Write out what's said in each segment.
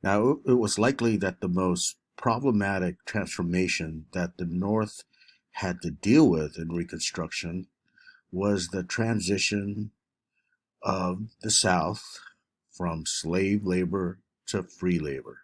Now, it was likely that the most problematic transformation that the North had to deal with in Reconstruction was the transition of the South from slave labor to free labor.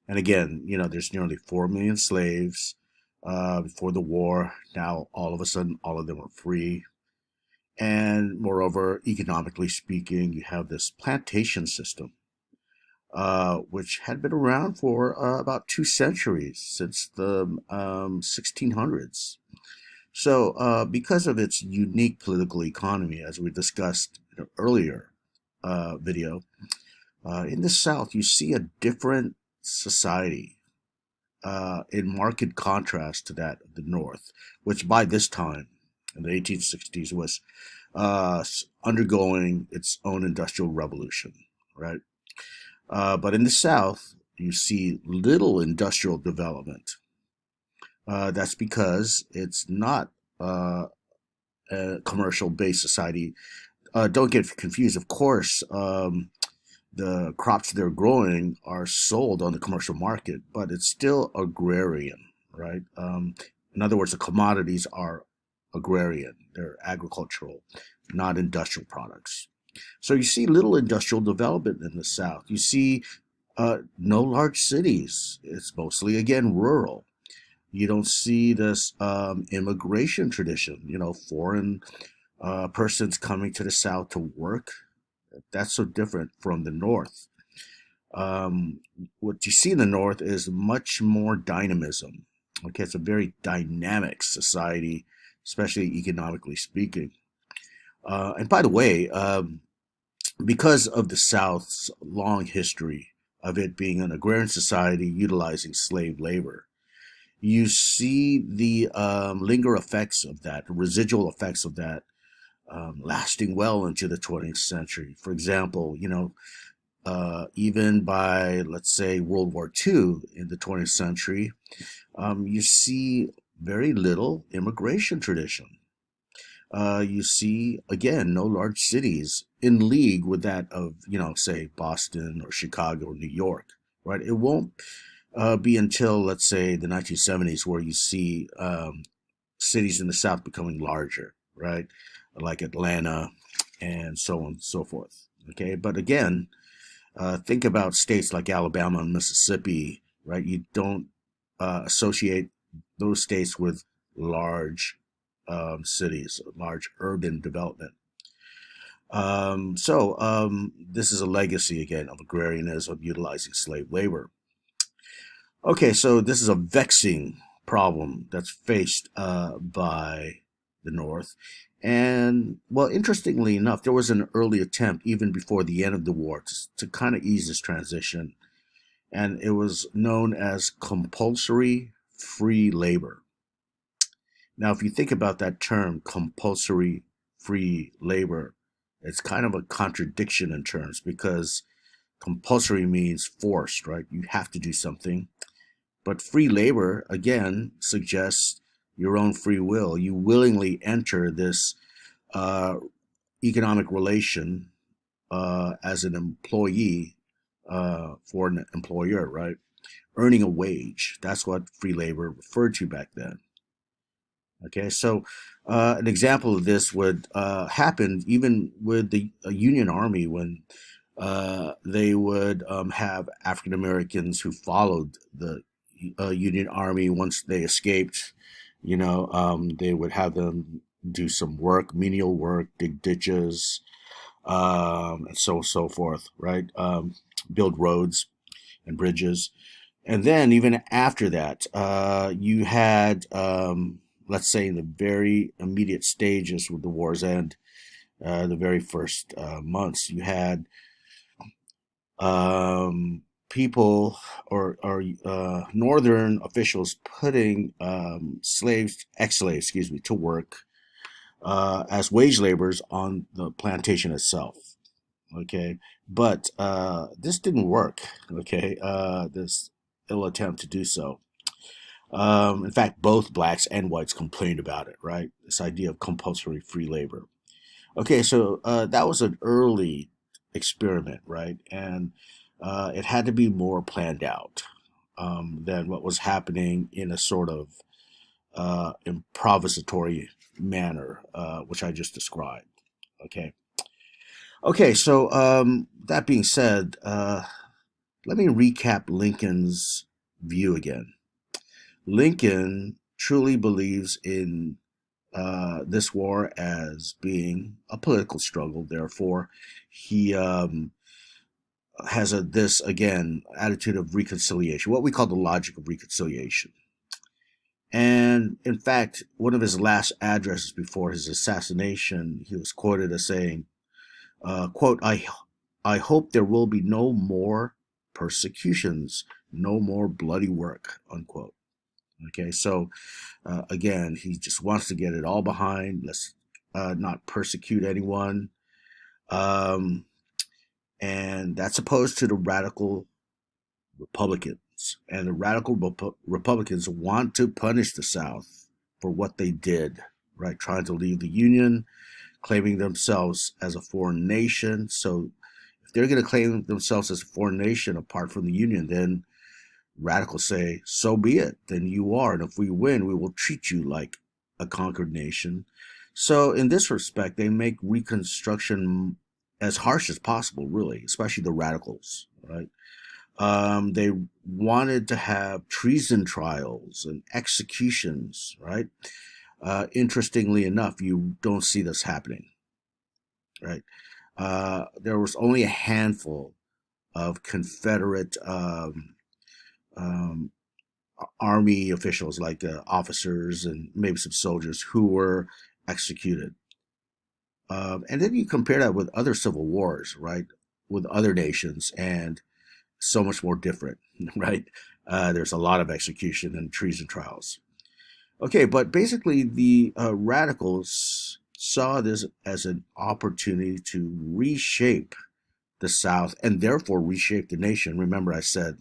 And again, there's nearly 4 million slaves before the war. Now, all of a sudden, all of them are free. And moreover, economically speaking, you have this plantation system, which had been around for about 2 centuries, since the 1600s. So, because of its unique political economy, as we discussed in an earlier video, in the South, you see a different society in marked contrast to that of the North, which by this time, in the 1860s, was undergoing its own industrial revolution, right? But in the South, you see little industrial development. That's because it's not a commercial based society. Don't get confused. Of course, the crops they're growing are sold on the commercial market, but it's still agrarian, right? In other words, the commodities are agrarian, they're agricultural, not industrial products. So you see little industrial development in the South. You see no large cities. It's mostly, again, rural. You don't see this immigration tradition, foreign persons coming to the South to work. That's so different from the North. What you see in the North is much more dynamism. Okay, it's a very dynamic society, especially economically speaking. And by the way, because of the South's long history of it being an agrarian society utilizing slave labor, you see the linger effects of that, the residual effects of that, lasting well into the 20th century. For example, even by, let's say, World War II in the 20th century, you see very little immigration tradition. You see, again, no large cities in league with that of, say, Boston or Chicago or New York, right? It won't be until, let's say, the 1970s where you see cities in the South becoming larger, right? Like Atlanta and so on and so forth. Okay, but again, think about states like Alabama and Mississippi, right? You don't associate those states with large cities, large urban development. So this is a legacy again of agrarianism utilizing slave labor. Okay, so this is a vexing problem that's faced by the North. And, well, interestingly enough, there was an early attempt, even before the end of the war, to kind of ease this transition. And it was known as compulsory free labor. Now, if you think about that term, compulsory free labor, it's kind of a contradiction in terms, because compulsory means forced, right? You have to do something. But free labor, again, suggests your own free will. You willingly enter this uh, economic relation as an employee for an employer, right? Earning a wage. That's what free labor referred to back then. Okay, so an example of this would happen even with the Union Army when they would have African Americans who followed the Union Army once they escaped. They would have them do some work, menial work, dig ditches, and so forth, right? Build roads and bridges. And then even after that, you had, let's say, in the very immediate stages with the war's end, the very first months, you had people or northern officials putting slaves, ex-slaves, excuse me, to work as wage laborers on the plantation itself. Okay, but this didn't work. Okay, this ill attempt to do so. In fact, both blacks and whites complained about it, right? This idea of compulsory free labor. Okay, so that was an early experiment, right? And It had to be more planned out than what was happening in a sort of improvisatory manner, which I just described. Okay. Okay. So that being said, let me recap Lincoln's view again. Lincoln truly believes in this war as being a political struggle. Therefore, he has this again attitude of reconciliation, what we call the logic of reconciliation. And in fact, one of his last addresses before his assassination, he was quoted as saying, "quote I hope there will be no more persecutions, no more bloody work," unquote. Okay, so again, he just wants to get it all behind. Let's not persecute anyone. Um, and that's opposed to the radical Republicans. And the radical Republicans want to punish the South for what they did, right? Trying to leave the Union, claiming themselves as a foreign nation. So if they're going to claim themselves as a foreign nation apart from the Union, then radicals say, so be it. Then you are. And if we win, we will treat you like a conquered nation. So in this respect, they make Reconstruction as harsh as possible, really, especially the radicals, right? They wanted to have treason trials and executions, right? Interestingly enough, you don't see this happening, right? There was only a handful of Confederate um, army officials, like officers and maybe some soldiers, who were executed. And then you compare that with other civil wars, right? With other nations, and so much more different, right? There's a lot of execution and treason trials. Okay, but basically, the radicals saw this as an opportunity to reshape the South and therefore reshape the nation. Remember, I said,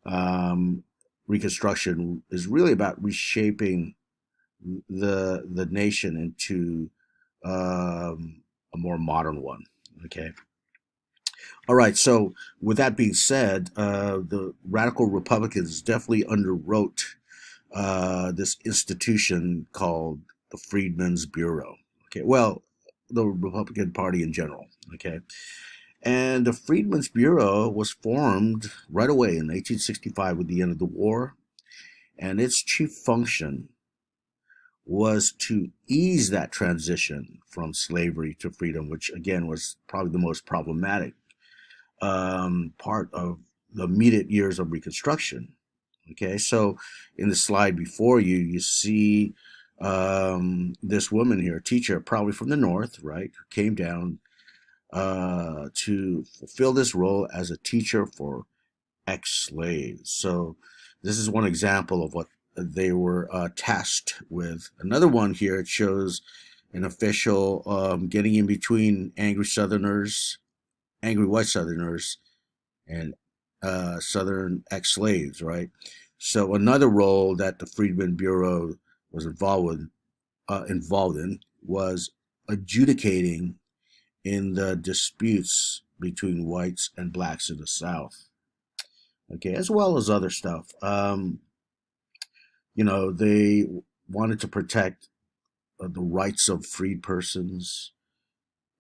um, Reconstruction is really about reshaping the nation into a more modern one. Okay. All right. So, with that being said, the radical Republicans definitely underwrote this institution called the Freedmen's Bureau. Okay. Well, the Republican Party in general. Okay. And the Freedmen's Bureau was formed right away in 1865 with the end of the war. And its chief function was to ease that transition from slavery to freedom, which again was probably the most problematic part of the immediate years of Reconstruction. Okay, so in the slide before you, you see this woman here, a teacher, probably from the North, right, who came down to fulfill this role as a teacher for ex-slaves. So this is one example of what they were tasked with. Another one here, it shows an official getting in between angry Southerners, angry white Southerners, and Southern ex-slaves, right? So another role that the Freedmen Bureau was involved in was adjudicating in the disputes between whites and blacks in the South. Okay, as well as other stuff. They wanted to protect the rights of freed persons.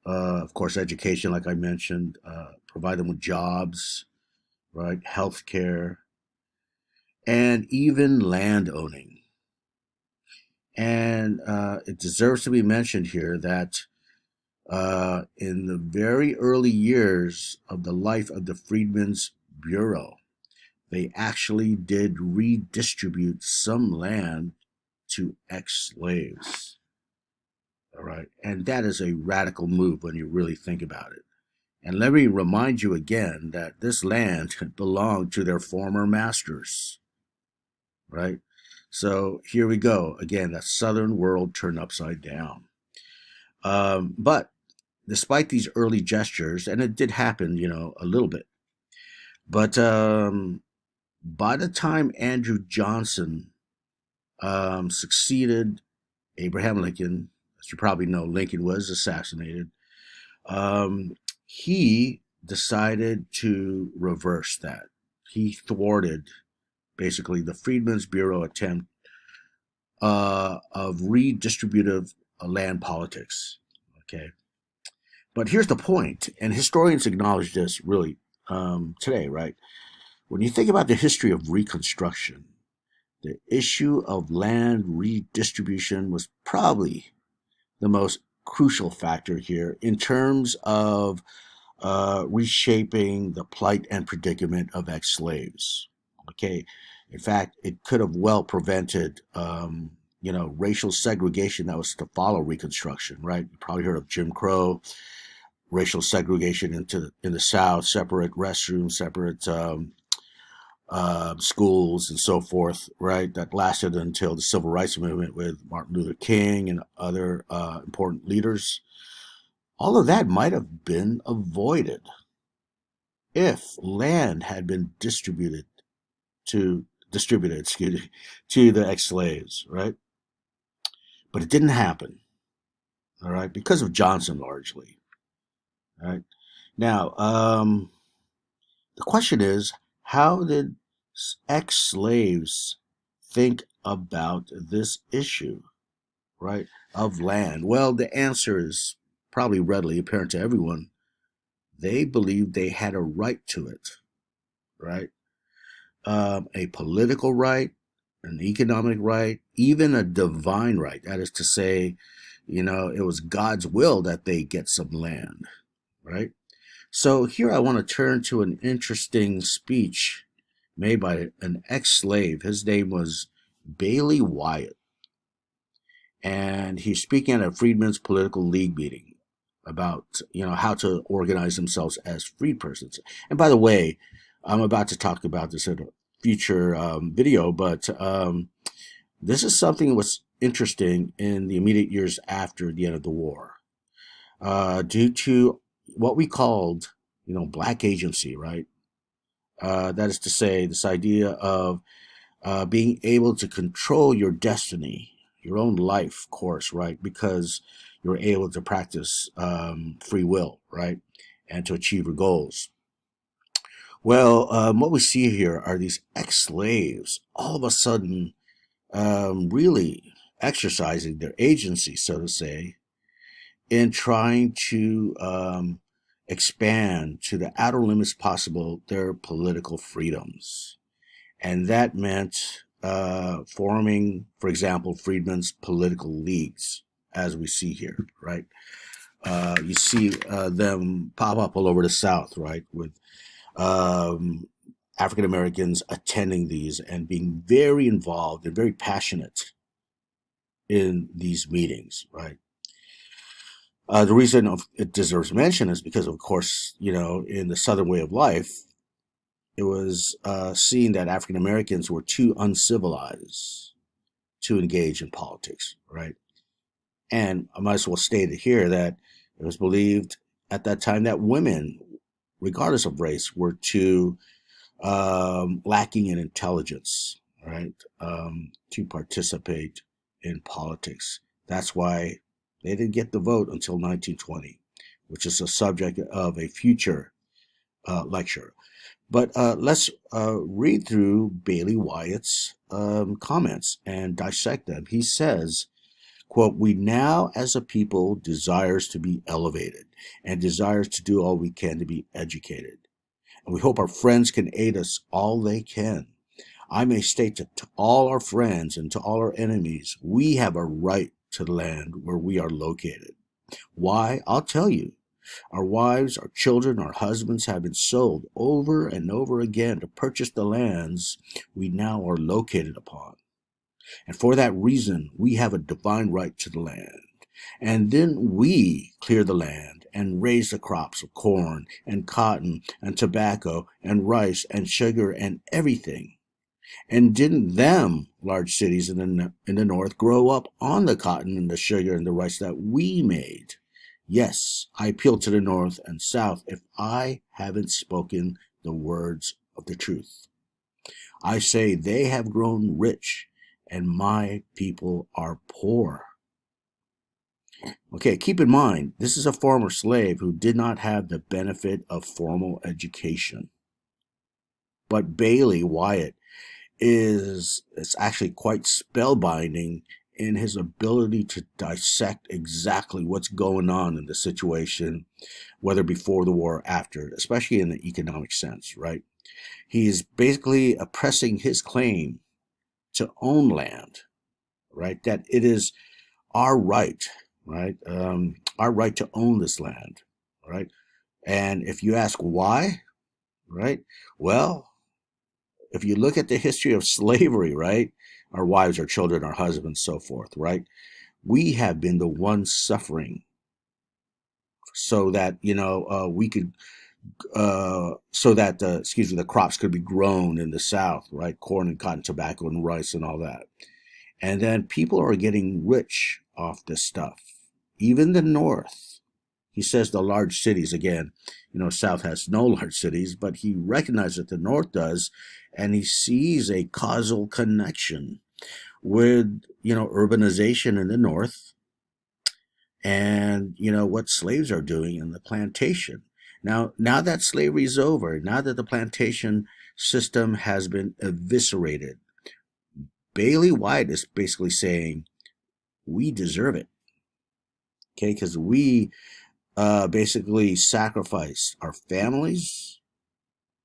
Of course, education, like I mentioned, provide them with jobs, right? Health care, and even land owning. And it deserves to be mentioned here that in the very early years of the life of the Freedmen's Bureau, they actually did redistribute some land to ex-slaves. All right. And that is a radical move when you really think about it. And let me remind you again that this land belonged to their former masters. Right. So here we go. Again, that Southern world turned upside down. But despite these early gestures, and it did happen, a little bit, but by the time Andrew Johnson succeeded Abraham Lincoln, as you probably know, Lincoln was assassinated. He decided to reverse that. He thwarted basically the Freedmen's Bureau attempt of redistributive land politics. Okay, but here's the point, and historians acknowledge this really today, right? When you think about the history of Reconstruction, the issue of land redistribution was probably the most crucial factor here in terms of reshaping the plight and predicament of ex-slaves. Okay, in fact, it could have well prevented, racial segregation that was to follow Reconstruction. Right? You probably heard of Jim Crow, racial segregation in the South, separate restrooms, separate schools, and so forth. Right? That lasted until the Civil Rights Movement with Martin Luther King and other important leaders. All of that might have been avoided if land had been distributed, excuse me, to the ex-slaves, right? But it didn't happen, all right, because of Johnson largely, all right? Now, the question is, how did ex-slaves think about this issue, right, of land? Well, the answer is probably readily apparent to everyone. They believed they had a right to it, right? A political right, an economic right, even a divine right. That is to say, it was God's will that they get some land, right? So here I want to turn to an interesting speech made by an ex-slave. His name was Bailey Wyatt, and he's speaking at a Freedmen's Political League meeting about how to organize themselves as freed persons. And by the way, I'm about to talk about this in a future video, but this is something that was interesting in the immediate years after the end of the war, due to what we called, black agency, right? That is to say, this idea of being able to control your destiny, your own life course, right? Because you're able to practice free will, right? And to achieve your goals. Well, what we see here are these ex-slaves all of a sudden really exercising their agency, so to say, in trying to expand to the outer limits possible their political freedoms. And that meant forming, for example, freedmen's political leagues, as we see here, right? You see them pop up all over the South, right, with African Americans attending these and being very involved and very passionate in these meetings, right? The reason it deserves mention is because, of course, in the Southern way of life, it was seen that African Americans were too uncivilized to engage in politics, right? And I might as well state it here that it was believed at that time that women, regardless of race, were too lacking in intelligence, right, to participate in politics. That's why they didn't get the vote until 1920, which is the subject of a future lecture. But let's read through Bailey Wyatt's comments and dissect them. He says, quote, "We now as a people desires to be elevated and desires to do all we can to be educated. And we hope our friends can aid us all they can. I may state to all our friends and to all our enemies, we have a right to the land where we are located. Why? I'll tell you. Our wives, our children, our husbands have been sold over and over again to purchase the lands we now are located upon. And for that reason, we have a divine right to the land. And then we clear the land and raise the crops of corn and cotton and tobacco and rice and sugar and everything. And didn't them large cities in the north grow up on the cotton and the sugar and the rice that we made? Yes, I appeal to the north and south if I haven't spoken the words of the truth. I say they have grown rich and my people are poor." Okay, keep in mind, this is a former slave who did not have the benefit of formal education. But Bailey Wyatt is it's actually quite spellbinding in his ability to dissect exactly what's going on in the situation, whether before the war or after, especially in the economic sense, right? He's basically pressing his claim to own land, right? That it is our right, right? Our right to own this land, right? And if you ask why, right? Well, if you look at the history of slavery, right? Our wives, our children, our husbands, so forth, right? We have been the ones suffering so that, we could, so that, the crops could be grown in the South, right? Corn and cotton, tobacco and rice and all that. And then people are getting rich off this stuff. Even the North. He says the large cities, again, South has no large cities, but he recognizes that the North does, and he sees a causal connection with, urbanization in the North and, what slaves are doing in the plantation. Now that slavery is over, now that the plantation system has been eviscerated, Bailey White is basically saying we deserve it, okay? Because we basically sacrifice our families,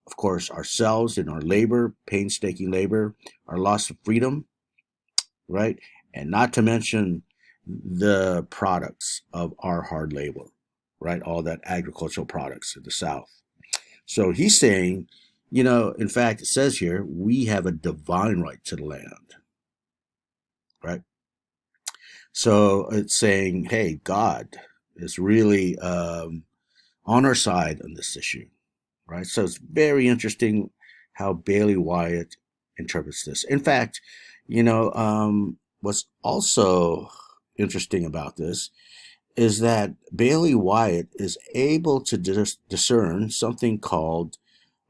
of course, ourselves in our labor, painstaking labor, our loss of freedom, right? And not to mention the products of our hard labor, right? All that agricultural products in the South. So he's saying, in fact, it says here, we have a divine right to the land, right? So it's saying, hey, God is really on our side on this issue, right? So it's very interesting how Bailey Wyatt interprets this. In fact, what's also interesting about this is that Bailey Wyatt is able to discern something called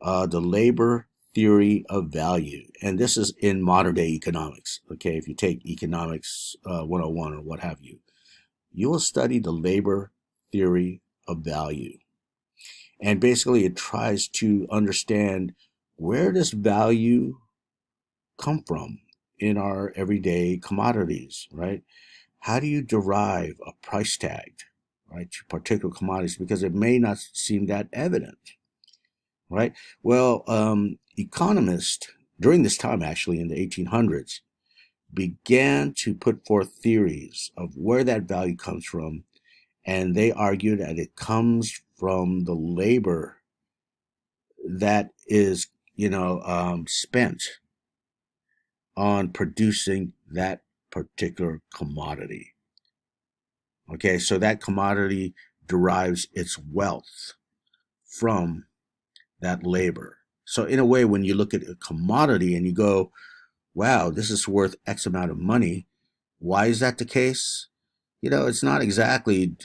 the labor theory of value. And this is in modern day economics. Okay, if you take economics 101 or what have you, you will study the labor theory of value. And basically, it tries to understand where does value come from in our everyday commodities, right? How do you derive a price tag, right, to particular commodities? Because it may not seem that evident, right? Well, economists during this time, actually in the 1800s, began to put forth theories of where that value comes from, and they argued that it comes from the labor that is, spent on producing that particular commodity. Okay, so that commodity derives its wealth from that labor. So in a way, when you look at a commodity and you go, wow, this is worth X amount of money, why is that the case? It's not exactly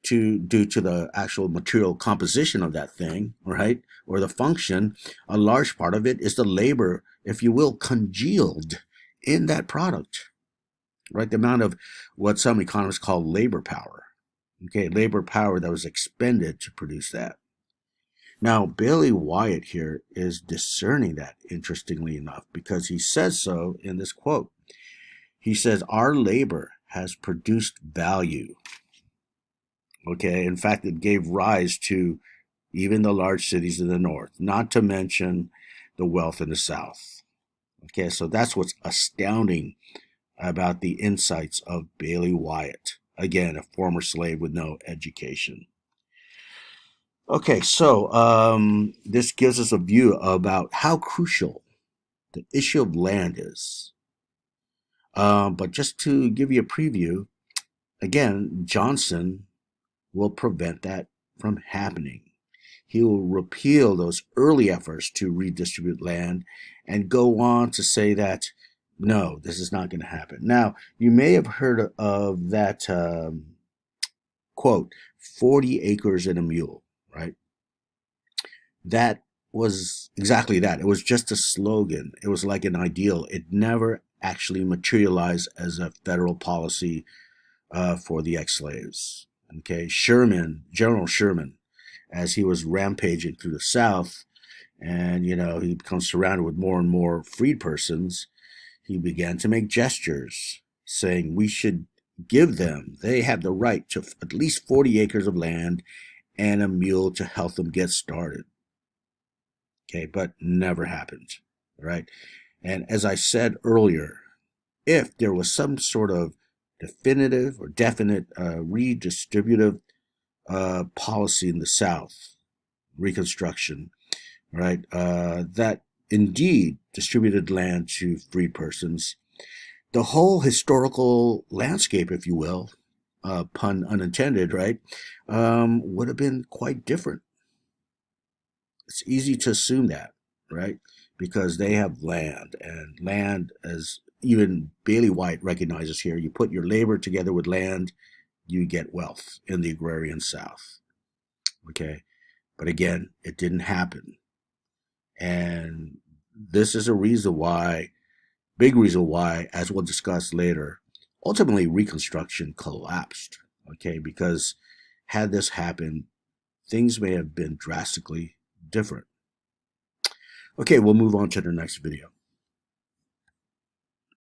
due to the actual material composition of that thing, right? Or the function. A large part of it is the labor, if you will, congealed in that product, right? The amount of what some economists call labor power. Okay, labor power that was expended to produce that. Now, Bailey Wyatt here is discerning that, interestingly enough, because he says so in this quote. He says, our labor has produced value. Okay, in fact, it gave rise to even the large cities in the North, not to mention the wealth in the South. Okay, so that's what's astounding about the insights of Bailey Wyatt. Again, a former slave with no education. Okay, so this gives us a view about how crucial the issue of land is. But just to give you a preview, again, Johnson will prevent that from happening. He will repeal those early efforts to redistribute land and go on to say that, no, this is not going to happen. Now, you may have heard of that quote, 40 acres and a mule, right? That was exactly that. It was just a slogan. It was like an ideal. It never actually materialized as a federal policy for the ex-slaves. Okay, Sherman, General Sherman, as he was rampaging through the South, and he becomes surrounded with more and more freed persons, he began to make gestures saying we should give them, they have the right to at least 40 acres of land and a mule to help them get started. Okay, but never happened, right? And as I said earlier, if there was some sort of definitive or definite redistributive policy in the South, Reconstruction, right, that indeed distributed land to freed persons, the whole historical landscape, if you will, pun unintended, right, would have been quite different. It's easy to assume that, right? Because they have land, and land, as even Bailey White recognizes here, you put your labor together with land, you get wealth in the agrarian South. Okay. But again, it didn't happen. And this is a reason why, big reason why, as we'll discuss later, ultimately Reconstruction collapsed. Okay. Because had this happened, things may have been drastically different. Okay, we'll move on to the next video.